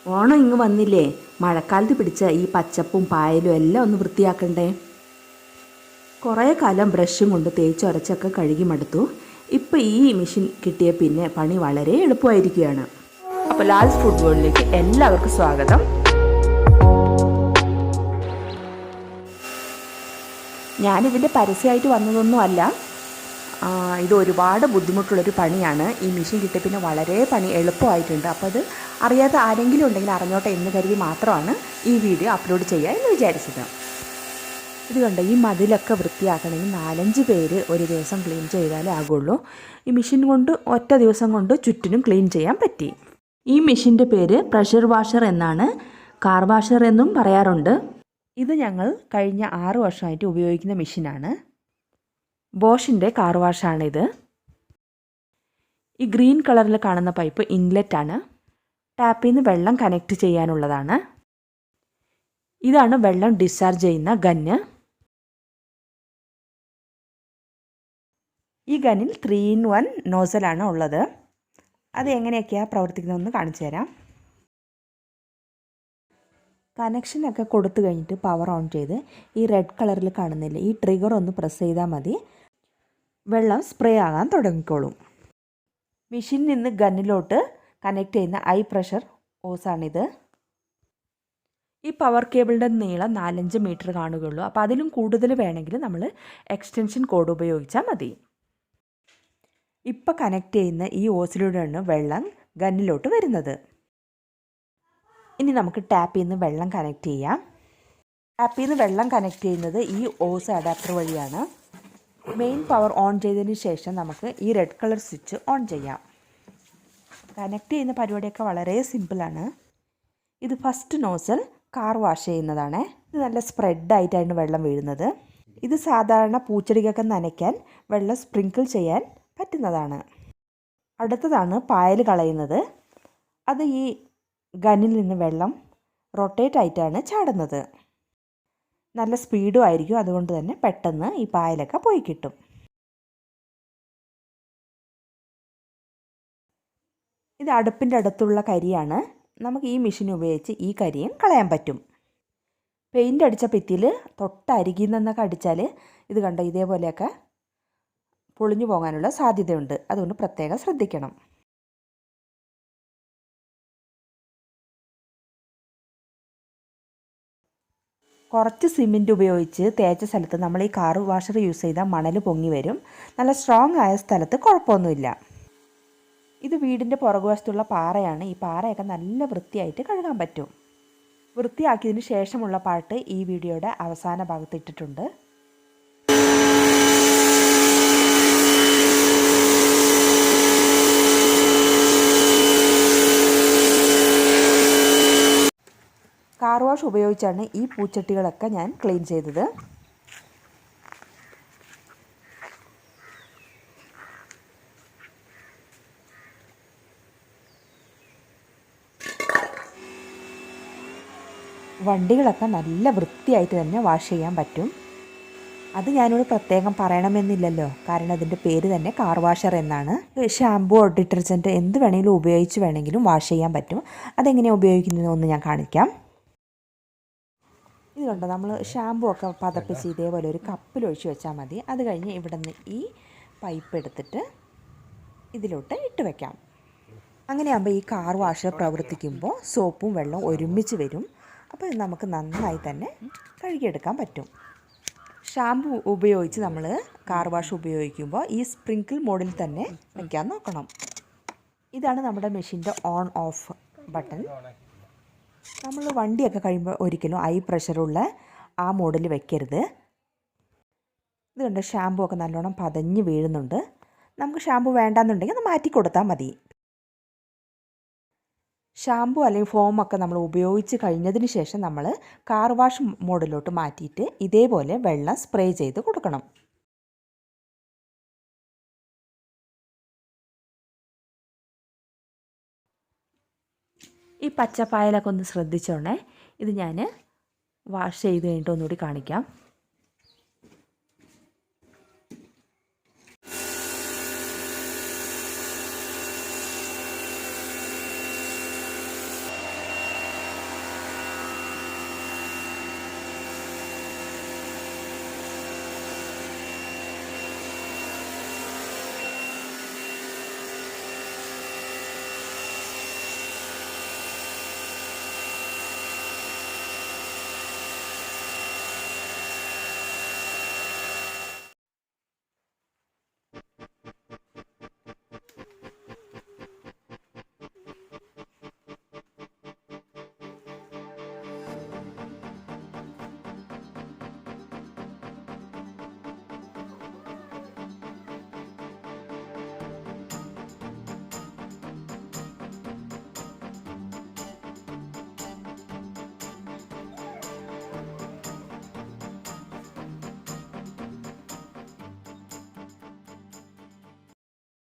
ഓണം ഇങ്ങ് വന്നില്ലേ, മഴക്കാലത്ത് പിടിച്ച ഈ പച്ചപ്പും പായലും എല്ലാം ഒന്ന് വൃത്തിയാക്കണ്ടേ. കുറേ കാലം ബ്രഷും കൊണ്ട് തേച്ചൊരച്ചൊക്കെ കഴുകി മടുത്തു. ഇപ്പം ഈ മെഷീൻ കിട്ടിയ പിന്നെ പണി വളരെ എളുപ്പമായിരിക്കുകയാണ്. അപ്പോൾ ലാൽസ് ഫുഡ് വേൾഡിലേക്ക് എല്ലാവർക്കും സ്വാഗതം. ഞാനിതിൻ്റെ പരസ്യമായിട്ട് വന്നതൊന്നും അല്ല. ഇത് ഒരുപാട് ബുദ്ധിമുട്ടുള്ളൊരു പണിയാണ്. ഈ മെഷീൻ കിട്ടിയ പിന്നെ വളരെ പണി എളുപ്പമായിട്ടുണ്ട്. അപ്പോൾ അത് അറിയാത്ത ആരെങ്കിലും ഉണ്ടെങ്കിൽ അറിഞ്ഞോട്ടെ എന്ന് കരുതി മാത്രമാണ് ഈ വീഡിയോ അപ്ലോഡ് ചെയ്യുക എന്ന് വിചാരിച്ചത്. ഇത് കണ്ടോ, ഈ മതിലൊക്കെ വൃത്തിയാക്കണമെങ്കിൽ 4-5 പേര് ഒരു ദിവസം ക്ലീൻ ചെയ്താലേ ആകുള്ളൂ. ഈ മെഷീൻ കൊണ്ട് ഒറ്റ ദിവസം കൊണ്ട് ചുറ്റിനും ക്ലീൻ ചെയ്യാൻ പറ്റി. ഈ മെഷീൻ്റെ പേര് പ്രഷർ വാഷർ എന്നാണ്, കാർ വാഷർ എന്നും പറയാറുണ്ട്. ഇത് ഞങ്ങൾ കഴിഞ്ഞ 6 വർഷമായിട്ട് ഉപയോഗിക്കുന്ന മെഷീനാണ്. ബോഷിൻ്റെ കാർ വാഷാണിത്. ഈ ഗ്രീൻ കളറിൽ കാണുന്ന പൈപ്പ് ഇൻലെറ്റാണ്. ടാപ്പിൽ നിന്ന് വെള്ളം കണക്ട് ചെയ്യാനുള്ളതാണ്. ഇതാണ് വെള്ളം ഡിസ്ചാർജ് ചെയ്യുന്ന ഗന്ന്. ഈ ഗന്നിൽ 3-in-1 നോസലാണ് ഉള്ളത്. അത് എങ്ങനെയൊക്കെയാണ് പ്രവർത്തിക്കുന്നതെന്ന് കാണിച്ചു തരാം. കണക്ഷനൊക്കെ കൊടുത്തു കഴിഞ്ഞിട്ട് പവർ ഓൺ ചെയ്ത് ഈ റെഡ് കളറിൽ കാണുന്നില്ല, ഈ ട്രിഗർ ഒന്ന് പ്രസ് ചെയ്താൽ മതി, വെള്ളം സ്പ്രേ ആകാൻ തുടങ്ങിക്കോളും. മെഷീനിൽ നിന്ന് ഗന്നിലോട്ട് കണക്ട് ചെയ്യുന്ന ഹൈ പ്രഷർ ഓസാണിത്. ഈ പവർ കേബിളിൻ്റെ നീളം 4-5 മീറ്റർ കാണുകയുള്ളൂ. അപ്പോൾ അതിലും കൂടുതൽ വേണമെങ്കിൽ നമ്മൾ എക്സ്റ്റൻഷൻ കോഡ് ഉപയോഗിച്ചാൽ മതി. ഇപ്പോൾ കണക്ട് ചെയ്യുന്ന ഈ ഓസിലൂടെയാണ് വെള്ളം ഗന്നിലോട്ട് വരുന്നത്. ഇനി നമുക്ക് ടാപ്പിൽ നിന്ന് വെള്ളം കണക്ട് ചെയ്യാം. ടാപ്പിൽ നിന്ന് വെള്ളം കണക്ട് ചെയ്യുന്നത് ഈ ഓസ് അഡാപ്റ്റർ വഴിയാണ്. മെയിൻ പവർ ഓൺ ചെയ്തതിന് ശേഷം നമുക്ക് ഈ റെഡ് കളർ സ്വിച്ച് ഓൺ ചെയ്യാം. കണക്ട് ചെയ്യുന്ന പരിപാടിയൊക്കെ വളരെ സിമ്പിളാണ്. ഇത് ഫസ്റ്റ് നോസൽ കാർ വാഷ് ചെയ്യുന്നതാണ്. ഇത് നല്ല സ്പ്രെഡായിട്ടാണ് വെള്ളം വീഴുന്നത്. ഇത് സാധാരണ പൂച്ചെടിക്കൊക്കെ നനയ്ക്കാൻ വെള്ളം സ്പ്രിങ്കിൾ ചെയ്യാൻ പറ്റുന്നതാണ്. അടുത്തതാണ് പായൽ കളയുന്നത്. അത് ഈ ഗന്നിൽ നിന്ന് വെള്ളം റൊട്ടേറ്റ് ആയിട്ടാണ് ചാടുന്നത്. നല്ല സ്പീഡും ആയിരിക്കും, അതുകൊണ്ട് തന്നെ പെട്ടെന്ന് ഈ പായലൊക്കെ പോയി കിട്ടും. ഇത് അടുപ്പിൻ്റെ അടുത്തുള്ള കരിയാണ്. നമുക്ക് ഈ മെഷീൻ ഉപയോഗിച്ച് ഈ കരിയും കളയാൻ പറ്റും. പെയിൻ്റ് അടിച്ച ഭിത്തിയിൽ തൊട്ടരികിൽ നിന്നൊക്കെ അടിച്ചാൽ ഇത് കണ്ടോ, ഇതേപോലെയൊക്കെ പൊളിഞ്ഞു പോകാനുള്ള സാധ്യതയുണ്ട്. അതുകൊണ്ട് പ്രത്യേകം ശ്രദ്ധിക്കണം. കുറച്ച് സിമെൻറ്റ് ഉപയോഗിച്ച് തേച്ച സ്ഥലത്ത് നമ്മൾ ഈ കാർ വാഷർ യൂസ് ചെയ്താൽ മണൽ പൊങ്ങി വരും. നല്ല സ്ട്രോങ് ആയ സ്ഥലത്ത് കുഴപ്പമൊന്നുമില്ല. ഇത് വീടിൻ്റെ പുറകുവശത്തുള്ള പാറയാണ്. ഈ പാറയൊക്കെ നല്ല വൃത്തിയായിട്ട് കഴുകാൻ പറ്റും. വൃത്തിയാക്കിയതിന് ശേഷമുള്ള പാട്ട് ഈ വീഡിയോയുടെ അവസാന ഭാഗത്ത് ഇട്ടിട്ടുണ്ട്. കാർ വാഷ് ഉപയോഗിച്ചാണ് ഈ പൂച്ചട്ടികളൊക്കെ ഞാൻ ക്ലീൻ ചെയ്തത്. വണ്ടികളൊക്കെ നല്ല വൃത്തിയായിട്ട് തന്നെ വാഷ് ചെയ്യാൻ പറ്റും. അത് ഞാനോട് പ്രത്യേകം പറയണമെന്നില്ലല്ലോ, കാരണം അതിൻ്റെ പേര് തന്നെ കാർ വാഷർ എന്നാണ്. ഷാമ്പൂ, ഡിറ്റർജൻറ്റ് എന്ത് വേണമെങ്കിലും ഉപയോഗിച്ച് വേണമെങ്കിലും വാഷ് ചെയ്യാൻ പറ്റും. അതെങ്ങനെയാണ് ഉപയോഗിക്കുന്നതെന്ന് ഞാൻ കാണിക്കാം. ഇത് കണ്ടോ, നമ്മൾ ഷാമ്പൂ ഒക്കെ പതപ്പിച്ച് ഇതേപോലെ ഒരു കപ്പിലൊഴിച്ച് വെച്ചാൽ മതി. അത് കഴിഞ്ഞ് ഇവിടെ നിന്ന് ഈ പൈപ്പ് എടുത്തിട്ട് ഇതിലോട്ട് ഇട്ട് വയ്ക്കാം. അങ്ങനെയാകുമ്പോൾ ഈ കാർ വാഷർ പ്രവർത്തിക്കുമ്പോൾ സോപ്പും വെള്ളവും ഒരുമിച്ച് വരും. അപ്പോൾ ഇത് നമുക്ക് നന്നായി തന്നെ കഴുകിയെടുക്കാൻ പറ്റും. ഷാമ്പൂ ഉപയോഗിച്ച് നമ്മൾ കാർ വാഷ് ഉപയോഗിക്കുമ്പോൾ ഈ സ്പ്രിങ്കിൾ മോഡിൽ തന്നെ വയ്ക്കാൻ നോക്കണം. ഇതാണ് നമ്മുടെ മെഷീൻ്റെ ഓൺ ഓഫ് ബട്ടൺ. നമ്മൾ വണ്ടിയൊക്കെ കഴിയുമ്പോൾ ഒരിക്കലും ഹൈ പ്രഷറുള്ള ആ മോഡിൽ വെക്കരുത്. ഇത് കണ്ട് ഷാമ്പൂ ഒക്കെ നല്ലോണം പതഞ്ഞ് വീഴുന്നുണ്ട്. നമുക്ക് ഷാമ്പൂ വേണ്ടാന്നുണ്ടെങ്കിൽ അത് മാറ്റി കൊടുത്താൽ മതി. ഷാമ്പൂ അല്ലെങ്കിൽ ഫോമൊക്കെ നമ്മൾ ഉപയോഗിച്ച് കഴിഞ്ഞതിന് ശേഷം നമ്മൾ കാർ വാഷ് മോഡിലോട്ട് മാറ്റിയിട്ട് ഇതേപോലെ വെള്ളം സ്പ്രേ ചെയ്ത് കൊടുക്കണം. ഈ പച്ചപ്പായലൊക്കെ ഒന്ന് ശ്രദ്ധിച്ചോണേ. ഇത് ഞാൻ വാഷ് ചെയ്ത് കഴിഞ്ഞിട്ട് ഒന്നുകൂടി കാണിക്കാം.